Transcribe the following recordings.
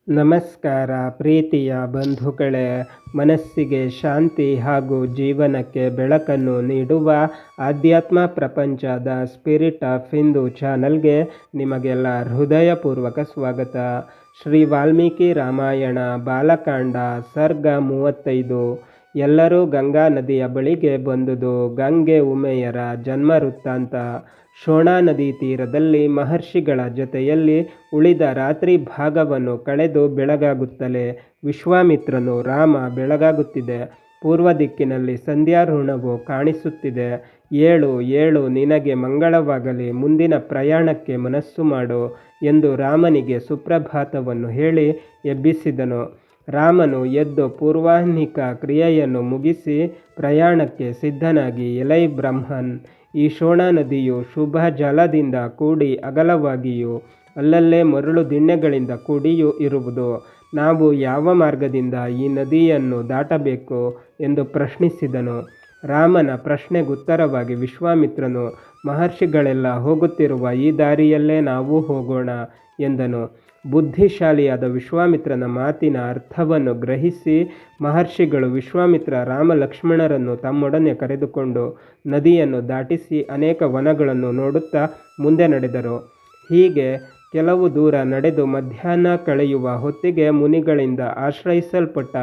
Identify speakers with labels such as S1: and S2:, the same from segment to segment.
S1: ನಮಸ್ಕಾರ ಪ್ರೀತಿಯ ಬಂಧುಗಳೇ, ಮನಸ್ಸಿಗೆ ಶಾಂತಿ ಹಾಗೂ ಜೀವನಕ್ಕೆ ಬೆಳಕನ್ನು ನೀಡುವ ಆಧ್ಯಾತ್ಮ ಪ್ರಪಂಚದ ಸ್ಪಿರಿಟ್ ಆಫ್ ಹಿಂದೂ ಚಾನಲ್ಗೆ ನಿಮಗೆಲ್ಲ ಹೃದಯಪೂರ್ವಕ ಸ್ವಾಗತ. ಶ್ರೀ ವಾಲ್ಮೀಕಿ ರಾಮಾಯಣ ಬಾಲಕಾಂಡ ಸರ್ಗ 35. ಎಲ್ಲರೂ ಗಂಗಾ ನದಿಯ ಬಳಿಗೆ ಬಂದುದು. ಗಂಗೆ ಉಮೆಯರ ಜನ್ಮ ವೃತ್ತಾಂತ. ಶೋಣಾ ನದಿ ತೀರದಲ್ಲಿ ಮಹರ್ಷಿಗಳ ಜೊತೆಯಲ್ಲಿ ಉಳಿದ ರಾತ್ರಿ ಭಾಗವನ್ನು ಕಳೆದು ಬೆಳಗಾಗುತ್ತಲೇ ವಿಶ್ವಾಮಿತ್ರನು ರಾಮ ಬೆಳಗಾಗುತ್ತಿದೆ, ಪೂರ್ವ ದಿಕ್ಕಿನಲ್ಲಿ ಸಂಧ್ಯಾರುಣವು ಕಾಣಿಸುತ್ತಿದೆ, ಏಳು ಏಳು ನಿನಗೆ ಮಂಗಳವಾಗಲಿ, ಮುಂದಿನ ಪ್ರಯಾಣಕ್ಕೆ ಮನಸ್ಸು ಮಾಡು ಎಂದು ರಾಮನಿಗೆ ಸುಪ್ರಭಾತವನ್ನು ಹೇಳಿ ಎಬ್ಬಿಸಿದನು. ರಾಮನು ಎದ್ದು ಪೂರ್ವಾಹ್ನಿಕ ಕ್ರಿಯೆಯನ್ನು ಮುಗಿಸಿ ಪ್ರಯಾಣಕ್ಕೆ ಸಿದ್ಧನಾಗಿ, ಎಲೈ ಬ್ರಹ್ಮನ್, ಈ ಶೋಣಾ ನದಿಯು ಶುಭ ಜಲದಿಂದ ಕೂಡಿ ಅಗಲವಾಗಿಯೂ ಅಲ್ಲಲ್ಲೇ ಮರಳು ದಿಣ್ಣೆಗಳಿಂದ ಕೂಡಿಯೂ ಇರುವುದು. ನಾವು ಯಾವ ಮಾರ್ಗದಿಂದ ಈ ನದಿಯನ್ನು ದಾಟಬೇಕು ಎಂದು ಪ್ರಶ್ನಿಸಿದನು. ರಾಮನ ಪ್ರಶ್ನೆಗುತ್ತರವಾಗಿ ವಿಶ್ವಾಮಿತ್ರನು, ಮಹರ್ಷಿಗಳೆಲ್ಲ ಹೋಗುತ್ತಿರುವ ಈ ದಾರಿಯಲ್ಲೇ ನಾವು ಹೋಗೋಣ ಎಂದನು. ಬುದ್ಧಿಶಾಲಿಯಾದ ವಿಶ್ವಾಮಿತ್ರನ ಮಾತಿನ ಅರ್ಥವನ್ನು ಗ್ರಹಿಸಿ ಮಹರ್ಷಿಗಳು ವಿಶ್ವಾಮಿತ್ರ ರಾಮ ಲಕ್ಷ್ಮಣರನ್ನು ತಮ್ಮೊಡನೆ ಕರೆದುಕೊಂಡು ನದಿಯನ್ನು ದಾಟಿಸಿ ಅನೇಕ ವನಗಳನ್ನು ನೋಡುತ್ತಾ ಮುಂದೆ ನಡೆದರು. ಹೀಗೆ ಕೆಲವು ದೂರ ನಡೆದು ಮಧ್ಯಾಹ್ನ ಕಳೆಯುವ ಹೊತ್ತಿಗೆ ಮುನಿಗಳಿಂದ ಆಶ್ರಯಿಸಲ್ಪಟ್ಟ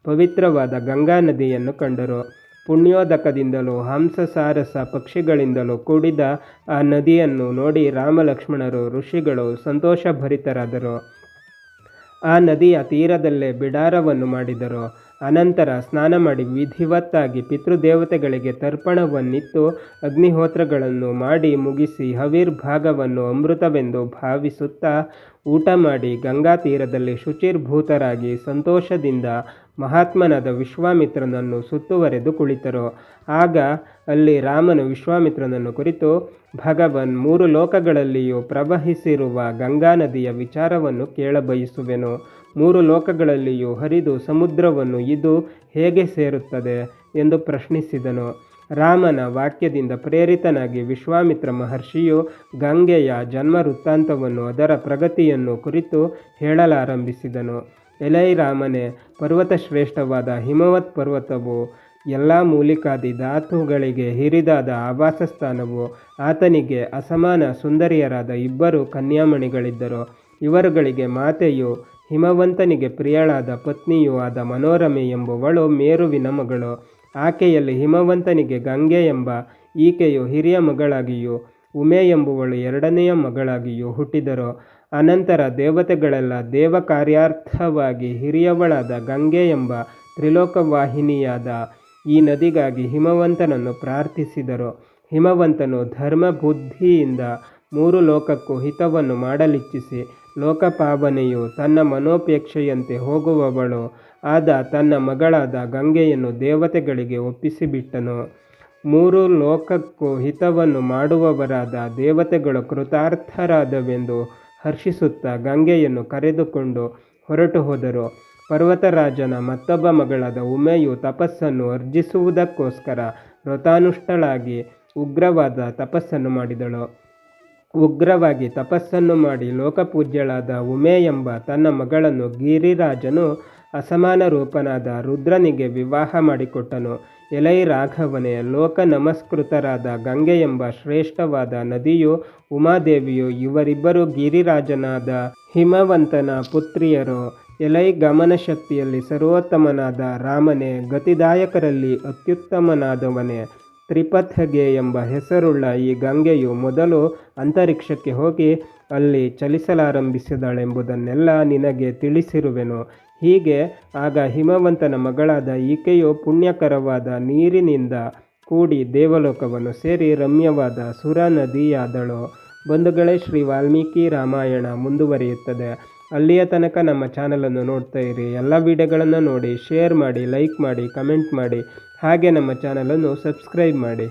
S1: ಪವಿತ್ರವಾದ ಗಂಗಾ ನದಿಯನ್ನು ಕಂಡರು. ಪುಣ್ಯೋದಕದಿಂದಲೂ ಹಂಸಸಾರಸ ಪಕ್ಷಿಗಳಿಂದಲೂ ಕೂಡಿದ ಆ ನದಿಯನ್ನು ನೋಡಿ ರಾಮ ಲಕ್ಷ್ಮಣರು ಋಷಿಗಳು ಸಂತೋಷಭರಿತರಾದರು. ಆ ನದಿಯ ತೀರದಲ್ಲೇ ಬಿಡಾರವನ್ನು ಮಾಡಿದರು. ಅನಂತರ ಸ್ನಾನ ಮಾಡಿ ವಿಧಿವತ್ತಾಗಿ ಪಿತೃದೇವತೆಗಳಿಗೆ ತರ್ಪಣವನ್ನಿತ್ತು ಅಗ್ನಿಹೋತ್ರಗಳನ್ನು ಮಾಡಿ ಮುಗಿಸಿ ಹವಿರ್ಭಾಗವನ್ನು ಅಮೃತವೆಂದು ಭಾವಿಸುತ್ತಾ ಊಟ ಮಾಡಿ ಗಂಗಾ ತೀರದಲ್ಲಿ ಶುಚಿರ್ಭೂತರಾಗಿ ಸಂತೋಷದಿಂದ ಮಹಾತ್ಮನಾದ ವಿಶ್ವಾಮಿತ್ರನನ್ನು ಸುತ್ತುವರೆದು ಕುಳಿತರು. ಆಗ ಅಲ್ಲಿ ರಾಮನು ವಿಶ್ವಾಮಿತ್ರನನ್ನು ಕುರಿತು, ಭಗವನ್, 3 ಲೋಕಗಳಲ್ಲಿಯೂ ಪ್ರವಹಿಸಿರುವ ಗಂಗಾ ನದಿಯ ವಿಚಾರವನ್ನು ಕೇಳಬಯಸುವೆನು. 3 ಲೋಕಗಳಲ್ಲಿಯೂ ಹರಿದು ಸಮುದ್ರವನ್ನು ಇದು ಹೇಗೆ ಸೇರುತ್ತದೆ ಎಂದು ಪ್ರಶ್ನಿಸಿದನು. ರಾಮನ ವಾಕ್ಯದಿಂದ ಪ್ರೇರಿತನಾಗಿ ವಿಶ್ವಾಮಿತ್ರ ಮಹರ್ಷಿಯು ಗಂಗೆಯ ಜನ್ಮ ವೃತ್ತಾಂತವನ್ನು ಅದರ ಪ್ರಗತಿಯನ್ನು ಕುರಿತು ಹೇಳಲಾರಂಭಿಸಿದನು. ಎಲೈ ರಾಮನೇ, ಪರ್ವತ ಶ್ರೇಷ್ಠವಾದ ಹಿಮವತ್ ಪರ್ವತವು ಎಲ್ಲ ಮೂಲಿಕಾದಿ ಧಾತುಗಳಿಗೆ ಹಿರಿದಾದ ಆವಾಸ ಸ್ಥಾನವು. ಆತನಿಗೆ ಅಸಮಾನ ಸುಂದರಿಯರಾದ 2 ಕನ್ಯಾಮಣಿಗಳಿದ್ದರು. ಇವರುಗಳಿಗೆ ಮಾತೆಯು ಹಿಮವಂತನಿಗೆ ಪ್ರಿಯಳಾದ ಪತ್ನಿಯೂ ಆದ ಮನೋರಮೆ ಎಂಬುವಳು ಮೇರುವಿನ ಮಗಳು. ಆಕೆಯಲ್ಲಿ ಹಿಮವಂತನಿಗೆ ಗಂಗೆ ಎಂಬ ಈಕೆಯು ಹಿರಿಯ ಮಗಳಾಗಿಯೂ ಉಮೆ ಎಂಬುವಳು 2ನೆಯ ಮಗಳಾಗಿಯೂ ಹುಟ್ಟಿದರು. ಅನಂತರ ದೇವತೆಗಳೆಲ್ಲ ದೇವ ಕಾರ್ಯಾರ್ಥವಾಗಿ ಹಿರಿಯವಳಾದ ಗಂಗೆ ಎಂಬ ತ್ರಿಲೋಕವಾಹಿನಿಯಾದ ಈ ನದಿಗಾಗಿ ಹಿಮವಂತನನ್ನು ಪ್ರಾರ್ಥಿಸಿದರು. ಹಿಮವಂತನು ಧರ್ಮ ಬುದ್ಧಿಯಿಂದ 3 ಲೋಕಕ್ಕೂ ಹಿತವನ್ನು ಮಾಡಲಿಚ್ಛಿಸಿ ಲೋಕಪಾವನೆಯು ತನ್ನ ಮನೋಪೇಕ್ಷೆಯಂತೆ ಹೋಗುವವಳು ಆದ ತನ್ನ ಮಗಳಾದ ಗಂಗೆಯನ್ನು ದೇವತೆಗಳಿಗೆ ಒಪ್ಪಿಸಿಬಿಟ್ಟನು. 3 ಲೋಕಕ್ಕೂ ಹಿತವನ್ನು ಮಾಡುವವರಾದ ದೇವತೆಗಳು ಕೃತಾರ್ಥರಾದವೆಂದು ಹರ್ಷಿಸುತ್ತಾ ಗಂಗೆಯನ್ನು ಕರೆದುಕೊಂಡು ಹೊರಟು ಹೋದರು. ಪರ್ವತರಾಜನ ಮತ್ತೊಬ್ಬ ಮಗಳಾದ ಉಮೆಯು ತಪಸ್ಸನ್ನು ಅರ್ಜಿಸುವುದಕ್ಕೋಸ್ಕರ ವ್ರತಾನುಷ್ಠಳಾಗಿ ಉಗ್ರವಾದ ತಪಸ್ಸನ್ನು ಮಾಡಿದಳು. ಉಗ್ರವಾಗಿ ತಪಸ್ಸನ್ನು ಮಾಡಿ ಲೋಕಪೂಜ್ಯಳಾದ ಉಮೆ ಎಂಬ ತನ್ನ ಮಗಳನ್ನು ಗಿರಿರಾಜನು ಅಸಮಾನ ರೂಪನಾದ ರುದ್ರನಿಗೆ ವಿವಾಹ ಮಾಡಿಕೊಟ್ಟನು. ಎಲೈ ರಾಘವನೇ, ಲೋಕ ನಮಸ್ಕೃತರಾದ ಗಂಗೆ ಎಂಬ ಶ್ರೇಷ್ಠವಾದ ನದಿಯು ಉಮಾದೇವಿಯು ಇವರಿಬ್ಬರು ಗಿರಿರಾಜನಾದ ಹಿಮವಂತನ ಪುತ್ರಿಯರು. ಎಲೈ ಗಮನ ಶಕ್ತಿಯಲ್ಲಿ ಸರ್ವೋತ್ತಮನಾದ ರಾಮನೇ, ಗತಿದಾಯಕರಲ್ಲಿ ಅತ್ಯುತ್ತಮನಾದವನೇ, ತ್ರಿಪಥಗೆ ಎಂಬ ಹೆಸರುಳ್ಳ ಈ ಗಂಗೆಯು ಮೊದಲು ಅಂತರಿಕ್ಷಕ್ಕೆ ಹೋಗಿ ಅಲ್ಲಿ ಚಲಿಸಲಾರಂಭಿಸಿದಳೆಂಬುದನ್ನೆಲ್ಲ ನಿನಗೆ ತಿಳಿಸಿರುವೆನು. ಹೀಗೆ ಆಗ ಹಿಮವಂತನ ಮಗಳಾದ ಈಕೆಯು ಪುಣ್ಯಕರವಾದ ನೀರಿನಿಂದ ಕೂಡಿ ದೇವಲೋಕವನ್ನು ಸೇರಿ ರಮ್ಯವಾದ ಸುರ ನದಿಯಾದಳು. ಬಂಧುಗಳೇ, ಶ್ರೀ ವಾಲ್ಮೀಕಿ ರಾಮಾಯಣ ಮುಂದುವರಿಯುತ್ತದೆ. ಅಲ್ಲಿಯ ತನಕ ನಮ್ಮ ಚಾನಲನ್ನು ನೋಡ್ತಾ ಇರಿ. ಎಲ್ಲ ವಿಡಿಯೋಗಳನ್ನು ನೋಡಿ, ಶೇರ್ ಮಾಡಿ, ಲೈಕ್ ಮಾಡಿ, ಕಮೆಂಟ್ ಮಾಡಿ, ಹಾಗೆ ನಮ್ಮ ಚಾನಲನ್ನು ಸಬ್ಸ್ಕ್ರೈಬ್ ಮಾಡಿ.